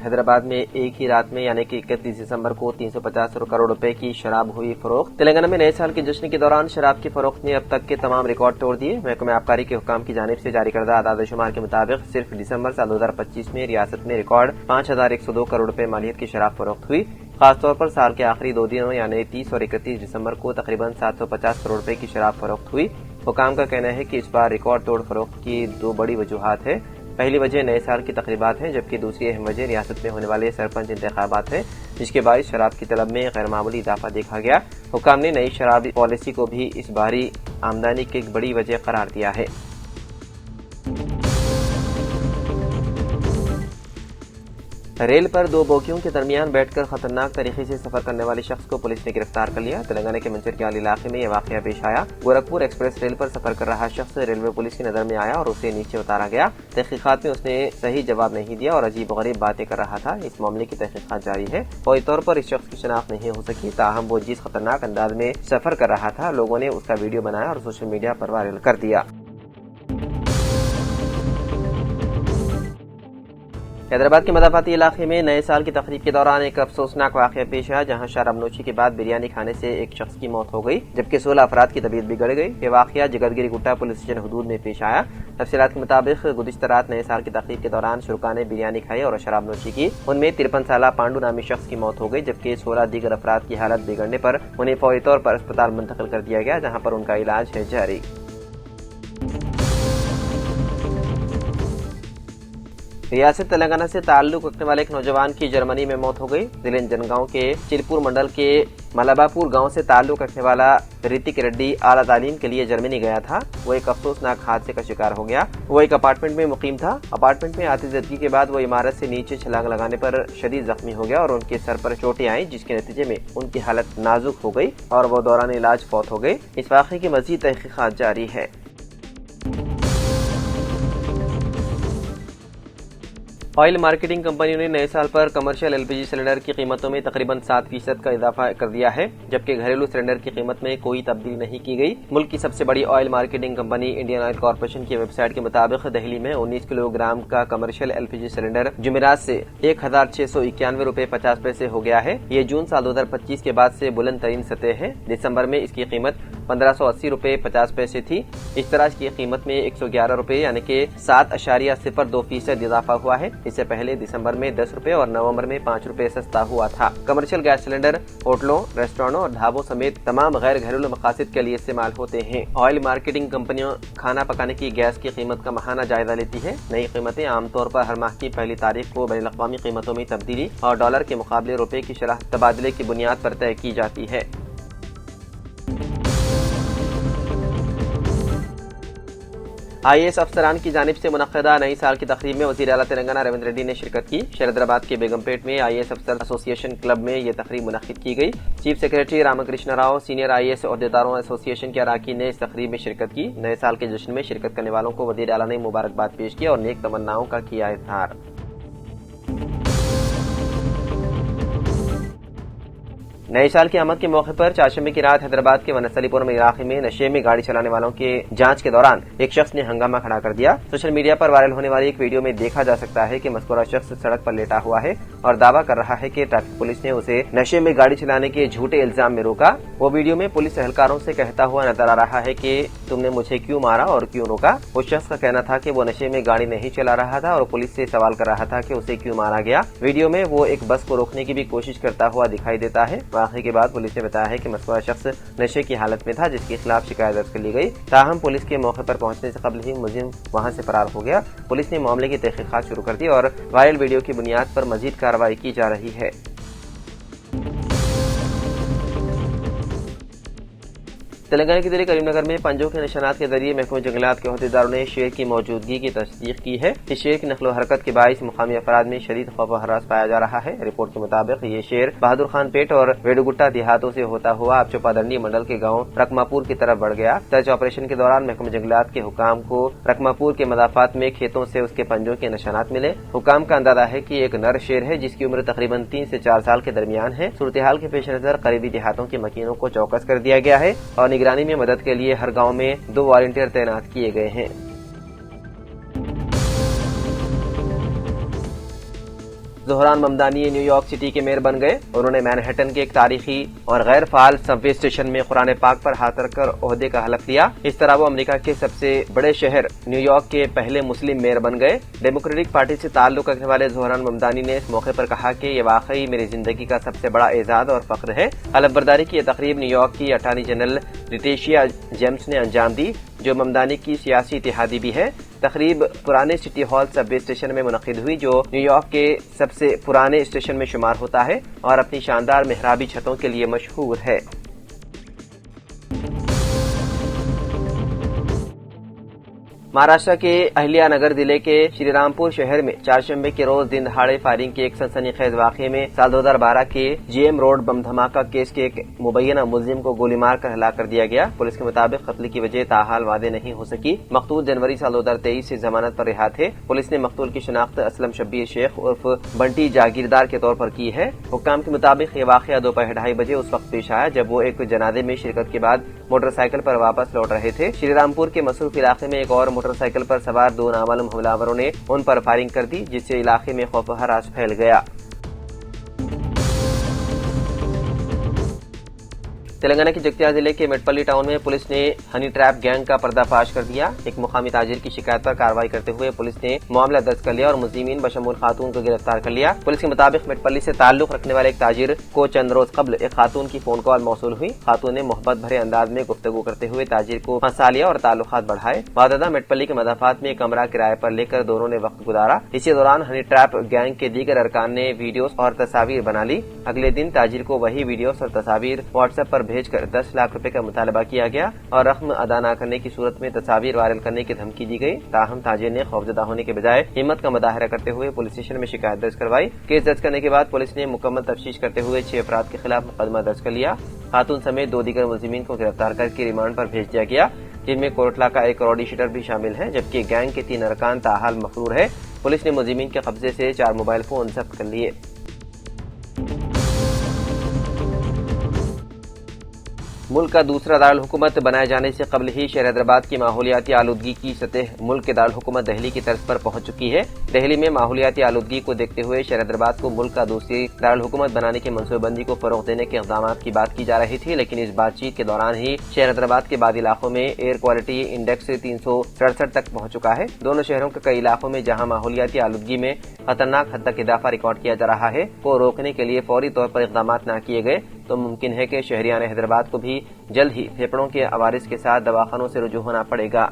हैदराबाद में एक ही रात में यानी कि 31 दिसंबर को 350 करोड़ रुपए की शराब हुई फरोख्त। तेलंगाना में नए साल के जश्न के दौरान शराब की फरोख्त ने अब तक के तमाम रिकॉर्ड तोड़ दिए। महकमा आबकारी के हुक्काम की जानिब से जारी करदा आदाद-ओ-शुमार के मुताबिक सिर्फ दिसंबर साल 2025 में रियासत में रिकॉर्ड 5102 करोड़ रुपए मालियत की शराब फरोख्त हुई। खासतौर पर साल के आखिरी 2 दिनों यानी 30 और 31 दिसंबर को तकरीबन 750 करोड़ रुपए की शराब फरोख्त हुई। हुक्काम का कहना है कि इस बार रिकॉर्ड तोड़ फरोख्त की 2 बड़ी वजूहात है। पहली वजह नए साल की तकरीबात है, जबकि दूसरी अहम वजह रियासत में होने वाले सरपंच इंतखाबात है, जिसके बायस शराब की तलब में गैरमामूली इजाफा देखा गया। हुक्काम ने नई शराब पॉलिसी को भी इस बारी आमदनी की एक बड़ी वजह करार दिया है। रेल पर 2 बोगियों के दरमियान बैठकर खतरनाक तरीके से सफर करने वाले शख्स को पुलिस ने गिरफ्तार कर लिया। तेलंगाना के मंचरक्याल इलाके में यह वाकया पेश आया। गोरखपुर एक्सप्रेस रेल पर सफर कर रहा शख्स रेलवे पुलिस की नजर में आया और उसे नीचे उतारा गया। तहकीकात में उसने सही जवाब नहीं दिया और अजीबोगरीब बातें कर रहा था। इस मामले की तहकीकात जारी है। फौरी तौर पर इस शख्स की शनाख्त नहीं हो सकी, ताहम वो जिस खतरनाक अंदाज में सफर कर रहा था, लोगों ने उसका वीडियो बनाया और सोशल मीडिया पर वायरल कर दिया। हैदराबाद के मदाफाती इलाके में नए साल की तकरीब के दौरान एक अफसोसनाक वाकया पेश आया, जहां शराबनोशी के बाद बिरयानी खाने से एक शख्स की मौत हो गई, जबकि 16 अफराद की तबीयत बिगड़ गई। ये वाकया जगतगिरी गुट्टा पुलिस स्टेशन हदूद में पेश आया। तफसीलात के मुताबिक गुज़िश्ता रात नए साल की तकरीब के दौरान शुरका ने बिरयानी खाई और शराबनोशी की। उनमें 53 साला पांडू नामी शख्स की मौत हो गई, जबकि 16 दीगर अफराद की हालत बिगड़ने पर उन्हें फौरी तौर पर अस्पताल मुंतकिल कर दिया गया, जहाँ पर उनका इलाज है जारी। रियासत तेलंगाना से ताल्लुक रखने वाले एक नौजवान की जर्मनी में मौत हो गई। जिले जनगांव के चिलपुर मंडल के मलाबापुर गांव से ताल्लुक रखने वाला ऋतिक रेड्डी आला तालीम के लिए जर्मनी गया था। वो एक अफसोसनाक हादसे का शिकार हो गया। वो एक अपार्टमेंट में मुकीम था। अपार्टमेंट में आतिशबाजी के बाद वो इमारत से नीचे छलांग लगाने पर शदीद जख्मी हो गया और उनके सर पर चोटें आई, जिसके नतीजे में उनकी हालत नाजुक हो गई और वो दौरान इलाज फौत हो गए। इस वाक़े की मज़ीद तहकीकात जारी है। ऑयल मार्केटिंग कंपनियों ने नए साल पर कमर्शियल एलपीजी सिलेंडर की कीमतों में तकरीबन 7% का इजाफा कर दिया है, जबकि घरेलू सिलेंडर की कीमत में कोई तब्दीली नहीं की गई। मुल्क की सबसे बड़ी oil marketing company Indian oil corporation की वेबसाइट के मुताबिक दिल्ली में 19 किलोग्राम का कमर्शियल एलपीजी सिलेंडर जुमेरात से 1691 रुपए 50 पैसे हो गया है। ये जून साल 2025 के बाद से बुलंद तरीन सतह है। दिसंबर में इसकी कीमत 1580 रुपए 50 पैसे थी। इस तरह इसकी कीमत में 111 रुपए यानी कि 7.02% इजाफा हुआ है। इससे पहले दिसंबर में 10 रुपए और नवंबर में 5 रुपए सस्ता हुआ था। कमर्शियल गैस सिलेंडर होटलों, रेस्टोरेंटों और ढाबों समेत तमाम गैर घरेलू मकासद के लिए इस्तेमाल होते हैं। ऑयल मार्केटिंग कंपनियां खाना पकाने की गैस की कीमत का माहाना जायजा लेती है। नई कीमतें आमतौर पर हर माह की पहली तारीख को बैनुल अक़वामी कीमतों में तब्दीली और डॉलर के मुकाबले रुपए की शरह तबादले की बुनियाद पर तय की जाती है। IAS अफसरान की जानिब से मुनक्किदा नई साल की तकरीब में वज़ीर आला तेलंगाना रेवंत रेड्डी ने शिरकत की। हैदराबाद के बेगमपेट में IAS अफसर एसोसिएशन क्लब में यह तकरीब मुनक्किद की गई। Chief secretary Ramakrishna Rao, senior IAS अहदेदारों एसोसिएशन के अरकान ने इस तकरीब में शिरकत की। नए साल के जश्न में शिरकत करने वालों को वज़ीर आला ने मुबारकबाद पेश की और नेक तमन्नाओं का किया इज़हार। नए साल की आमद के मौके पर चारशंबे की रात हैदराबाद के वनस्थलीपुरम इलाके में नशे में गाड़ी चलाने वालों के जांच के दौरान एक शख्स ने हंगामा खड़ा कर दिया। सोशल मीडिया पर वायरल होने वाली एक वीडियो में देखा जा सकता है कि मज़कूरा शख्स सड़क पर लेटा हुआ है और दावा कर रहा है कि ट्रैफिक पुलिस ने उसे नशे में गाड़ी चलाने के झूठे इल्जाम में रोका। वो वीडियो में पुलिस एहलकारों से कहता हुआ नजर आ रहा है कि तुमने मुझे क्यों मारा और क्यों रोका। उस शख्स का कहना था कि वो नशे में गाड़ी नहीं चला रहा था और पुलिस से सवाल कर रहा था कि उसे क्यों मारा गया। वीडियो में वो एक बस को रोकने की भी कोशिश करता हुआ दिखाई देता है। वाक़े के बाद पुलिस ने बताया है कि मज़कूरा शख्स नशे की हालत में था, जिसके खिलाफ शिकायत दर्ज कर ली गई। ताहम पुलिस के मौके पर पहुंचने से कबल ही मुलजिम वहां से फरार हो गया। पुलिस ने मामले की तहकीकात शुरू कर दी और वायरल वीडियो की बुनियाद पर मजीद कार्रवाई की जा रही है। تلنگانہ کے ضلع کریم نگر میں پنجوں کے نشانات کے ذریعے محکمہ جنگلات کے عہدیداروں نے شیر کی موجودگی کی تصدیق کی ہے۔ اس شیر کی نقل و حرکت کے باعث مقامی افراد میں شدید خوف و ہراس پایا جا رہا ہے۔ رپورٹ کے مطابق یہ شیر بہادر خان پیٹ اور ویڈوگٹا دیہاتوں سے ہوتا ہوا اب چوپادنڈی منڈل کے گاؤں رکماپور کی طرف بڑھ گیا۔ سرچ آپریشن کے دوران محکمہ جنگلات کے حکام کو رکماپور کے مضافات میں کھیتوں سے اس کے پنجوں کے نشانات ملے۔ حکام کا اندازہ ہے کہ ایک نر شیر ہے جس کی عمر تقریباً 3 سے 4 سال کے درمیان ہے۔ صورتحال کے پیش نظر قریبی دیہاتوں کے مکینوں کو چوکس کر دیا گیا ہے اور نگرانی میں مدد کے لیے ہر گاؤں میں 2 والنٹیئر تعینات کیے گئے ہیں۔ Dhahran Mamdani new York city کے میئر بن گئے۔ انہوں نے مینہٹن کے ایک تاریخی اور غیر فعال سب وے اسٹیشن میں قرآن پاک پر ہاتھ رکھ کر عہدے کا حلف لیا۔ اس طرح وہ امریکہ کے سب سے بڑے شہر نیو یارک کے پہلے مسلم میئر بن گئے۔ ڈیموکریٹک پارٹی سے تعلق رکھنے والے زہران ممدانی نے اس موقع پر کہا کہ یہ واقعی میری زندگی کا سب سے بڑا اعزاز اور فخر ہے۔ حلف برداری کی یہ تقریب نیو یارک کی اٹارنی جنرل لیٹیشیا جیمس نے انجام دی، جو ممدانی کی سیاسی اتحادی بھی ہے۔ تقریب پرانے سٹی ہال سب وے اسٹیشن میں منعقد ہوئی، جو نیو یارک کے سب سے پرانے اسٹیشن میں شمار ہوتا ہے اور اپنی شاندار محرابی چھتوں کے لیے مشہور ہے۔ مہاراشٹر کے اہلیا نگر ضلع کے شری رامپور شہر میں چہارشنبے کے روز دن دہاڑے فائرنگ کے ایک سنسنی خیز واقعے میں سال 2012 کے جی ایم روڈ بم دھماکہ کیس کے ایک مبینہ ملزم کو گولی مار کر ہلاک کر دیا گیا۔ پولیس کے مطابق قتل کی وجہ تاحال واضح نہیں ہو سکی۔ مقتول جنوری سال 2023 سے ضمانت پر رہا تھے۔ پولیس نے مقتول کی شناخت اسلم شبیر شیخ عرف بنٹی جاگیردار کے طور پر کی ہے۔ حکام کے مطابق یہ واقعہ دوپہر 2:30 بجے اس وقت پیش آیا جب وہ ایک جنازے میں شرکت کے بعد موٹر سائیکل پر واپس لوٹ رہے تھے۔ شری رامپور کے مصروف علاقے میں ایک اور موٹر سائیکل پر سوار 2 نامعلوم حملہ آوروں نے ان پر فائرنگ کر دی، جس سے علاقے میں خوف و ہراس پھیل گیا۔ تلنگانہ کے جگتیال ضلع کے میٹپلی ٹاؤن میں پولیس نے ہنی ٹریپ گینگ کا پردہ فاش کر دیا۔ ایک مقامی تاجر کی شکایت پر کارروائی کرتے ہوئے پولیس نے معاملہ درج کر لیا اور ملزمین بشمول خاتون کو گرفتار کر لیا۔ پولیس کے مطابق میٹپلی سے تعلق رکھنے والے ایک تاجر کو چند روز قبل ایک خاتون کی فون کال موصول ہوئی۔ خاتون نے محبت بھرے انداز میں گفتگو کرتے ہوئے تاجر کو پھنسا لیا اور تعلقات بڑھائے۔ بعد میٹپلی کے مضافات میں ایک کمرہ کرائے پر لے کر دونوں نے وقت گزارا۔ اسی دوران ہنی ٹریپ گینگ کے دیگر ارکان نے ویڈیوز اور تصاویر بنا لی۔ اگلے دن تاجر کو وہی ویڈیوز اور تصاویر واٹس ایپ پر بھیج کر 10 لاکھ روپے کا مطالبہ کیا گیا اور رقم ادا نہ کرنے کی صورت میں تصاویر وائرل کرنے کی دھمکی دی گئی۔ تاہم تاجر نے خوفزدہ ہونے کے بجائے ہمت کا مظاہرہ کرتے ہوئے پولیس اسٹیشن میں شکایت درج کروائی۔ کیس درج کرنے کے بعد پولیس نے مکمل تفتیش کرتے ہوئے 6 افراد کے خلاف مقدمہ درج کر لیا۔ خاتون سمیت 2 دیگر ملزمین کو گرفتار کر کے ریمانڈ پر بھیج دیا گیا، جن میں کوٹلہ کا ایک روڈی شیٹر بھی شامل ہے، جبکہ گینگ کے 3 ارکان تاحال مفرور ہے۔ پولیس نے ملزمین کے قبضے سے 4 موبائل فون ضبط کر لیے۔ ملک کا دوسرا دارالحکومت بنائے جانے سے قبل ہی شہر حیدرآباد کی ماحولیاتی آلودگی کی سطح ملک کے دارالحکومت دہلی کی طرز پر پہنچ چکی ہے۔ دہلی میں ماحولیاتی آلودگی کو دیکھتے ہوئے شہر حیدرآباد کو ملک کا دوسری دارالحکومت بنانے کی منصوبہ بندی کو فروغ دینے کے اقدامات کی بات کی جا رہی تھی، لیکن اس بات چیت کے دوران ہی شہر حیدرآباد کے بعض علاقوں میں ایئر کوالٹی انڈیکس 367 تک پہنچ چکا ہے۔ دونوں شہروں کے کئی علاقوں میں جہاں ماحولیاتی آلودگی میں خطرناک حد تک اضافہ ریکارڈ کیا جا رہا ہے، کو روکنے کے لیے فوری طور پر اقدامات نہ کیے گئے تو ممکن ہے کہ شہریان حیدرآباد کو بھی جلد ہی پھیپھڑوں کے عوارض کے ساتھ دواخانوں سے رجوع ہونا پڑے گا۔